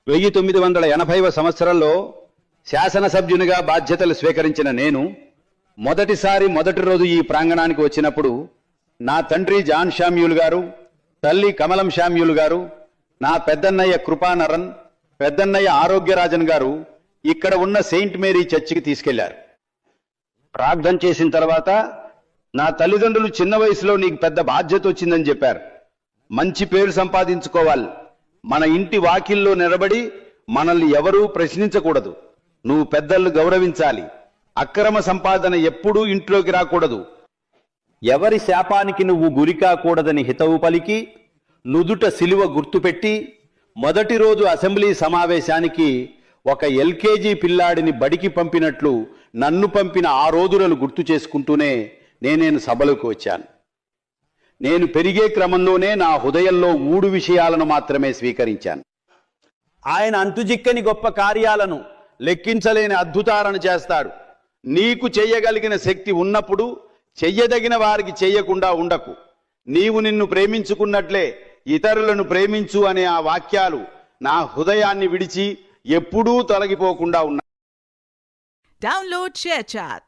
1980వ సంవత్సరంలో శాసనసభ్యునిగా బాధ్యతలు స్వీకరించిన నేను మొదటి రోజు ఈ ప్రాంగణానికి వచ్చినప్పుడు నా తండ్రి జాన్ శామ్యూల్ గారు, తల్లి కమలం శామ్యూల్ గారు, నా పెద్దన్నయ్య కృపానరన్, పెద్దన్నయ్య ఆరోగ్యరాజన్ గారు ఇక్కడ ఉన్న సెయింట్ మేరీ చర్చికి తీసుకెళ్లారు. ప్రార్థన చేసిన తర్వాత నా తల్లిదండ్రులు చిన్న వయసులో నీకు పెద్ద బాధ్యత వచ్చిందని చెప్పారు. మంచి పేరు సంపాదించుకోవాలి, మన ఇంటి వాకిల్లో నిలబడి మనల్ని ఎవరూ ప్రశ్నించకూడదు, నువ్వు పెద్దలను గౌరవించాలి, అక్రమ సంపాదన ఎప్పుడూ ఇంట్లోకి రాకూడదు, ఎవరి శాపానికి నువ్వు గురి కాకూడదని హితవు పలికి నుదుట సిలువ గుర్తుపెట్టి మొదటి రోజు అసెంబ్లీ సమావేశానికి ఒక ఎల్కేజీ పిల్లాడిని బడికి పంపినట్లు నన్ను పంపిన ఆ రోజులను గుర్తు చేసుకుంటూనే నేను సభలకు వచ్చాను. నేను పెరిగే క్రమంలోనే నా హృదయంలో 3 విషయాలను మాత్రమే స్వీకరించాను. ఆయన అంతుజిక్కని గొప్ప కార్యాలను, లెక్కించలేని అద్భుతాలను చేస్తాడు. నీకు చెయ్యగలిగిన శక్తి ఉన్నప్పుడు చెయ్యదగిన వారికి చెయ్యకుండా ఉండకు. నీవు నిన్ను ప్రేమించుకున్నట్లే ఇతరులను ప్రేమించు అనే ఆ వాక్యాలు నా హృదయాన్ని విడిచి ఎప్పుడూ తొలగిపోకుండా ఉన్నాయి. Download ShareChat.